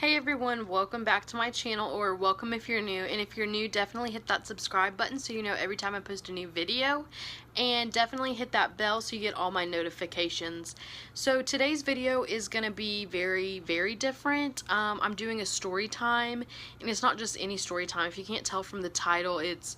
Hey everyone, welcome back to my channel, or welcome if you're new, and if you're new, definitely hit that subscribe button so you know every time I post a new video, and definitely hit that bell so you get all my notifications. So today's video is going to be very different. I'm doing a story time, and it's not just any story time. If you can't tell from the title, it's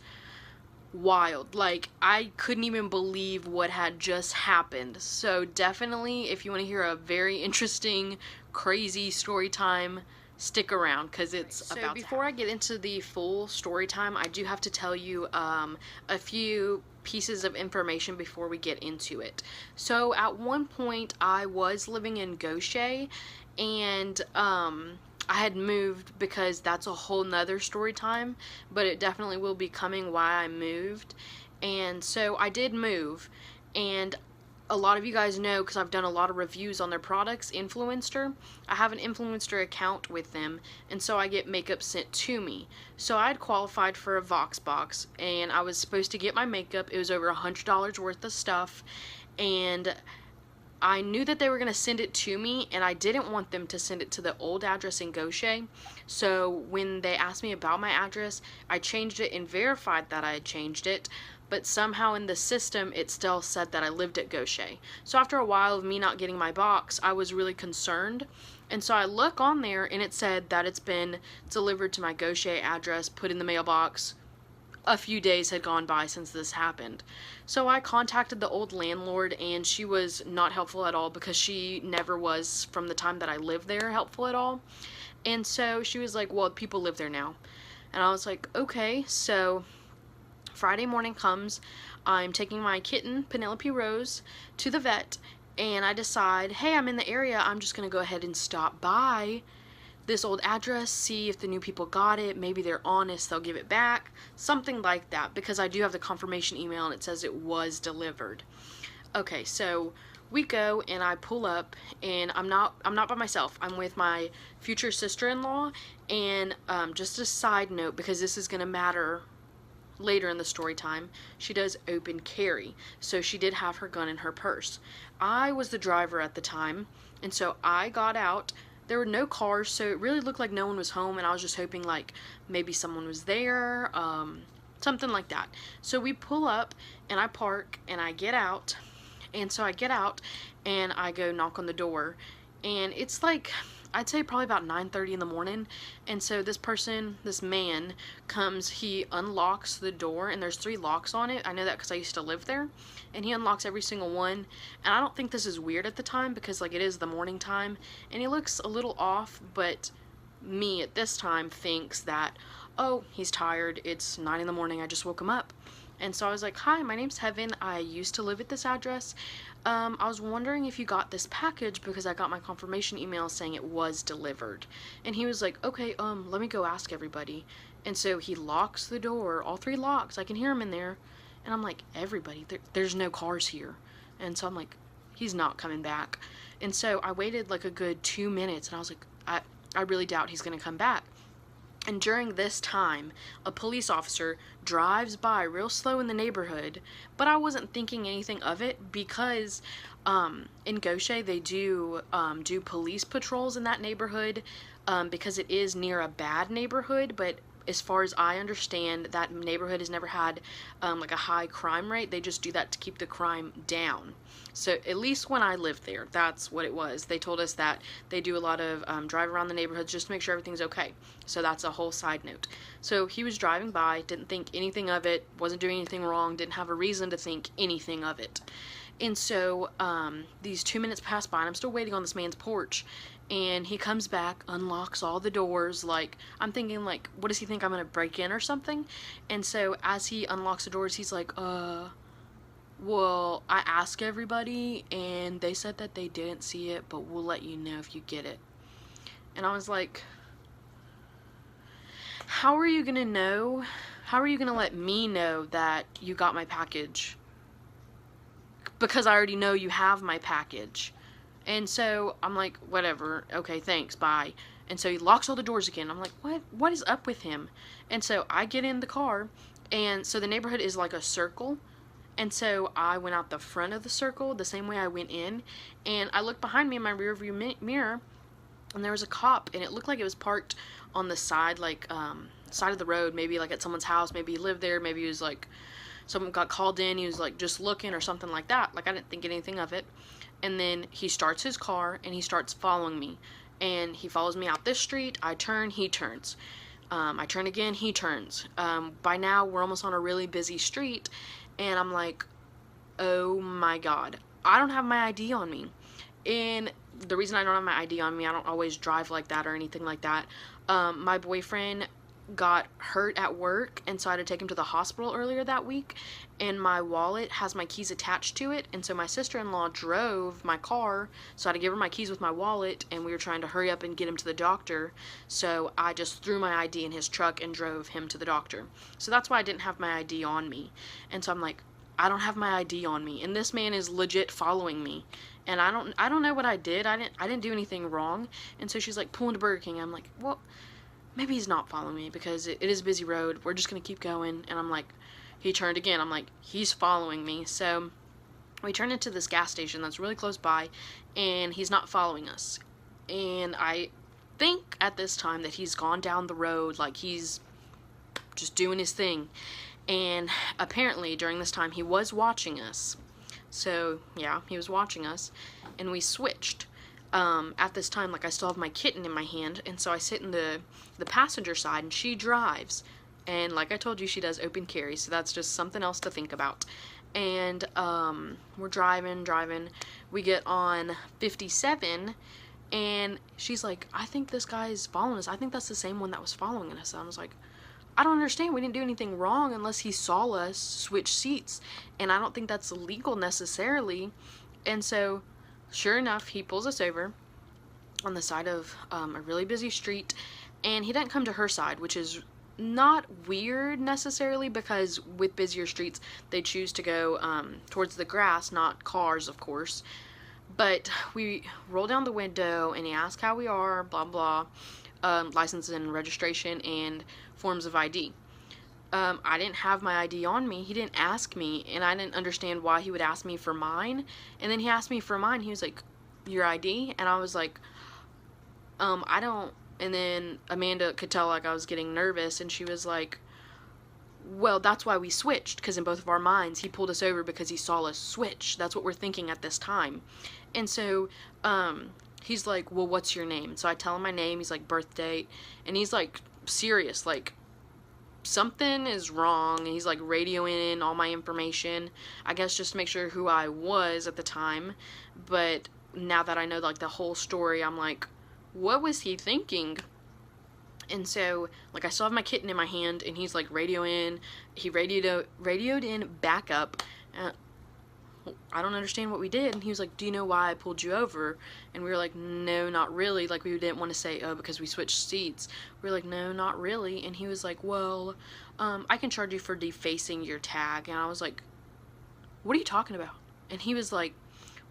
wild. Like, I couldn't even believe what had just happened. So definitely, if you want to hear a very interesting, crazy story time, stick around because it's about to happen. Before I get into the full story time, I do have to tell you a few pieces of information before we get into it. So at one point I was living in Gaucher, and I had moved because that's a whole nother story time, but it definitely will be coming why I moved. And so I did move, and a lot of you guys know because I've done a lot of reviews on their products, Influencer. I have an Influencer account with them, and so I get makeup sent to me. So I had qualified for a Voxbox, and I was supposed to get my makeup. It was over $100 worth of stuff, and I knew that they were going to send it to me, and I didn't want them to send it to the old address in Gaucher. So when they asked me about my address, I changed it and verified that I had changed it, but somehow in the system it still said that I lived at Gaucher. So after a while of me not getting my box, I was really concerned, and so I look on there and it said that it's been delivered to my Gaucher address, put in the mailbox. A few days had gone by since this happened. So I contacted the old landlord, and she was not helpful at all because she never was, from the time that I lived there, helpful at all. And so she was like, well, people live there now. And I was like, okay. So Friday morning comes, I'm taking my kitten, Penelope Rose, to the vet, and I decide, hey, I'm in the area, I'm just gonna go ahead and stop by this old address, see if the new people got it, maybe they're honest, they'll give it back, something like that, because I do have the confirmation email and it says it was delivered. Okay, so we go and I pull up, and I'm not by myself. I'm with my future sister-in-law, and just a side note, because this is gonna matter later in the story time, she does open carry, so she did have her gun in her purse. I was the driver at the time, and so I got out. There were no cars, so it really looked like no one was home, and I was just hoping like maybe someone was there, something like that. So we pull up, and I park, and I get out, and so I get out, and I go knock on the door, and it's like, I'd say probably about 9:30 in the morning, and so this man comes, he unlocks the door, and there's 3 locks on it. I know that because I used to live there, and he unlocks every single one, and I don't think this is weird at the time because like it is the morning time, and he looks a little off, but me at this time thinks that, oh, he's tired, it's 9 in the morning, I just woke him up. And so I was like, hi, my name's Heaven, I used to live at this address. I was wondering if you got this package because I got my confirmation email saying it was delivered. And he was like, okay, let me go ask everybody. And so he locks the door, all 3 locks, I can hear him in there. And I'm like, everybody, there's no cars here. And so I'm like, he's not coming back. And so I waited like a good 2 minutes, and I was like, I really doubt he's gonna come back. And during this time, a police officer drives by real slow in the neighborhood, but I wasn't thinking anything of it because in Gaucher they do police patrols in that neighborhood because it is near a bad neighborhood, but as far as I understand, that neighborhood has never had like a high crime rate. They just do that to keep the crime down. So at least when I lived there, that's what it was. They told us that they do a lot of drive around the neighborhoods just to make sure everything's okay. So that's a whole side note. So he was driving by, didn't think anything of it, wasn't doing anything wrong, didn't have a reason to think anything of it. And so these 2 minutes pass by, and I'm still waiting on this man's porch, and he comes back, unlocks all the doors. Like, I'm thinking like, what does he think, I'm gonna break in or something? And so as he unlocks the doors, he's like, well, I asked everybody and they said that they didn't see it, but we'll let you know if you get it. And I was like, how are you gonna know? How are you gonna let me know that you got my package? Because I already know you have my package. And so I'm like, whatever, okay, thanks, bye. And so he locks all the doors again. I'm like, what is up with him? And so I get in the car, and so the neighborhood is like a circle, and so I went out the front of the circle the same way I went in, and I looked behind me in my rear view mirror, and there was a cop, and it looked like it was parked on the side, like, side of the road, maybe like at someone's house. Maybe he lived there, maybe he was like, someone got called in, he was like just looking or something like that. Like, I didn't think anything of it. And then he starts his car and he starts following me, and he follows me out this street. I turn, he turns. I turn again, he turns. By now we're almost on a really busy street, and I'm like, oh my god, I don't have my ID on me. And the reason I don't have my ID on me, I don't always drive like that or anything like that. My boyfriend got hurt at work, and so I had to take him to the hospital earlier that week, and my wallet has my keys attached to it, and so my sister-in-law drove my car, so I had to give her my keys with my wallet, and we were trying to hurry up and get him to the doctor, so I just threw my ID in his truck and drove him to the doctor. So that's why I didn't have my ID on me. And so I'm like, I don't have my ID on me, and this man is legit following me, and I don't know what I did. I didn't do anything wrong. And so she's like, pull into Burger King. I'm like, well, maybe he's not following me, because it is a busy road. We're just gonna keep going. And I'm like, he turned again. I'm like, he's following me. So we turn into this gas station that's really close by, and he's not following us. And I think at this time that he's gone down the road, like he's just doing his thing. And apparently during this time he was watching us. So yeah, he was watching us, and we switched. At this time, like, I still have my kitten in my hand, and so I sit in the passenger side, and she drives. And like I told you, she does open carry, so that's just something else to think about. And we're driving. We get on 57, and she's like, I think this guy is following us. I think that's the same one that was following us. And I was like, I don't understand. We didn't do anything wrong unless he saw us switch seats, and I don't think that's illegal necessarily. And so sure enough, he pulls us over on the side of a really busy street, and he didn't come to her side, which is not weird necessarily, because with busier streets they choose to go towards the grass, not cars, of course. But we roll down the window, and he asks how we are, blah blah, license and registration and forms of ID. I didn't have my ID on me. He didn't ask me, and I didn't understand why he would ask me for mine. And then he asked me for mine. He was like, your ID? And I was like, I don't. And then Amanda could tell, like, I was getting nervous, and she was like, well, that's why we switched, because in both of our minds he pulled us over because he saw us switch. That's what we're thinking at this time. And so he's like, well, what's your name? So I tell him my name. He's like, birth date. And he's like serious, like something is wrong. And he's like radioing in all my information, I guess just to make sure who I was at the time. But now that I know like the whole story, I'm like, what was he thinking? And so, like, I still have my kitten in my hand, and he's like radioed in backup. I don't understand what we did. And he was like, do you know why I pulled you over? And we were like, no, not really. Like, we didn't want to say, oh, because we switched seats. We were like, no, not really. And he was like, well, I can charge you for defacing your tag. And I was like, what are you talking about? And he was like,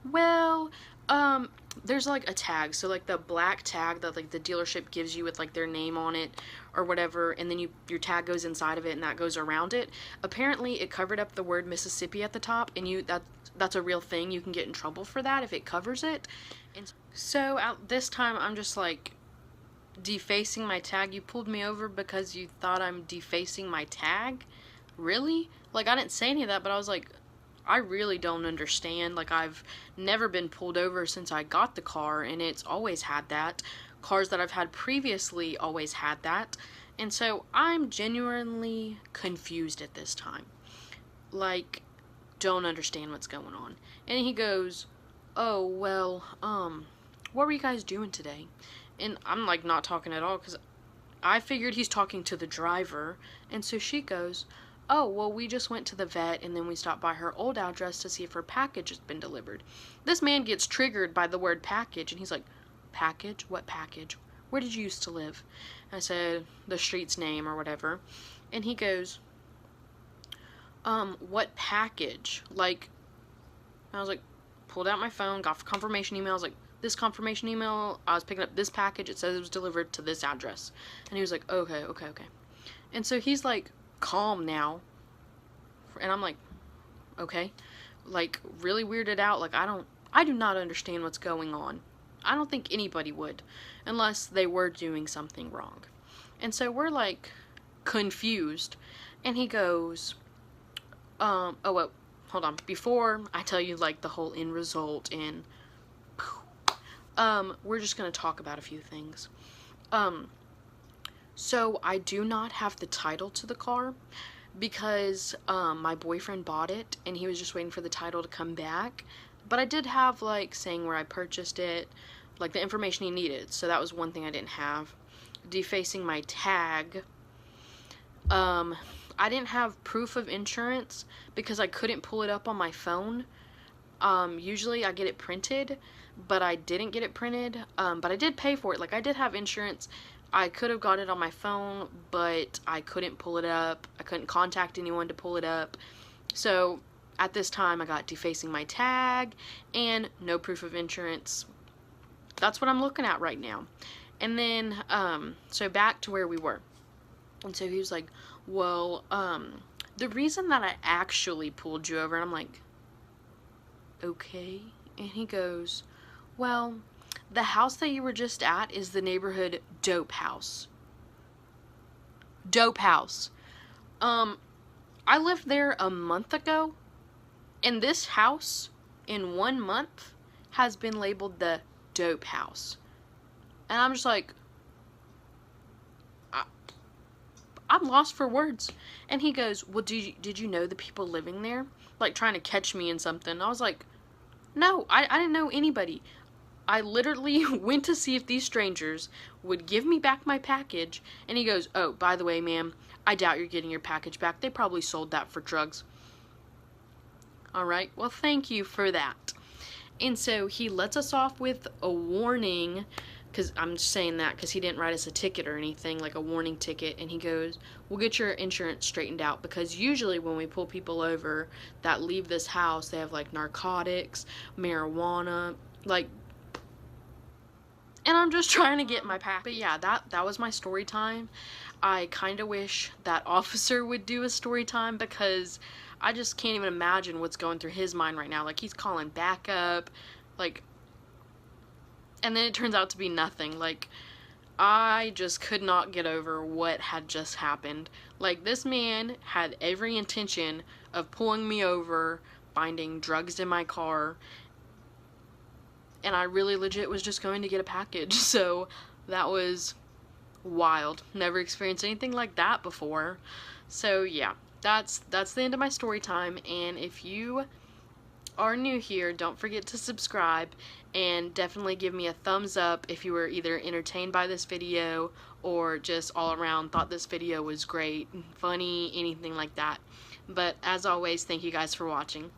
well, there's like a tag, so like the black tag that like the dealership gives you with like their name on it or whatever, and then your tag goes inside of it and that goes around it. Apparently it covered up the word Mississippi at the top, and that's a real thing. You can get in trouble for that if it covers it. And so at this time I'm just like, defacing my tag? You pulled me over because you thought I'm defacing my tag? Really? Like, I didn't say any of that, but I was like, I really don't understand. Like, I've never been pulled over since I got the car, and it's always had that. Cars that I've had previously always had that. And so I'm genuinely confused at this time. Like, don't understand what's going on. And he goes, oh, well, what were you guys doing today? And I'm like not talking at all, because I figured he's talking to the driver. And so she goes, oh, well, we just went to the vet, and then we stopped by her old address to see if her package has been delivered. This man gets triggered by the word package, and he's like, package? What package? Where did you used to live? I said, the street's name or whatever. And he goes, what package? Like, I was like, pulled out my phone, got confirmation email. I was like, this confirmation email, I was picking up this package. It says it was delivered to this address. And he was like, okay. And so he's like, calm now. And I'm like, okay. Like, really weirded out. Like, I do not understand what's going on. I don't think anybody would, unless they were doing something wrong. And so we're like confused, and he goes, oh wait, hold on, before I tell you like the whole end result, and we're just gonna talk about a few things. So I do not have the title to the car because my boyfriend bought it and he was just waiting for the title to come back. But I did have like saying where I purchased it, like the information he needed. So that was one thing I didn't have. Defacing my tag. I didn't have proof of insurance because I couldn't pull it up on my phone. Usually I get it printed, but I didn't get it printed. But I did pay for it. Like, I did have insurance. I could have got it on my phone, but I couldn't pull it up. I couldn't contact anyone to pull it up. So at this time I got defacing my tag and no proof of insurance. That's what I'm looking at right now. And then so back to where we were. And so he was like, well, the reason that I actually pulled you over, and I'm like, okay. And he goes, well, the house that you were just at is the neighborhood dope house. Dope house. I lived there a month ago, and this house in 1 month has been labeled the dope house. And I'm just like, I'm lost for words. And he goes, well, did you know the people living there? Like, trying to catch me in something. I was like, no, I didn't know anybody. I literally went to see if these strangers would give me back my package. And he goes, oh, by the way, ma'am, I doubt you're getting your package back. They probably sold that for drugs. Alright, well, thank you for that. And so he lets us off with a warning, because I'm just saying that because he didn't write us a ticket or anything, like a warning ticket. And he goes, we'll get your insurance straightened out, because usually when we pull people over that leave this house, they have like narcotics, marijuana, like, and I'm just trying to get my pack. But yeah, that was my story time. I kind of wish that officer would do a story time, because I just can't even imagine what's going through his mind right now. Like, he's calling backup, like, and then it turns out to be nothing. Like, I just could not get over what had just happened. Like, this man had every intention of pulling me over, finding drugs in my car, and I really legit was just going to get a package. So that was wild. Never experienced anything like that before. So yeah, that's the end of my story time. And if you are new here, don't forget to subscribe, and definitely give me a thumbs up if you were either entertained by this video or just all around thought this video was great, funny, anything like that. But as always, thank you guys for watching.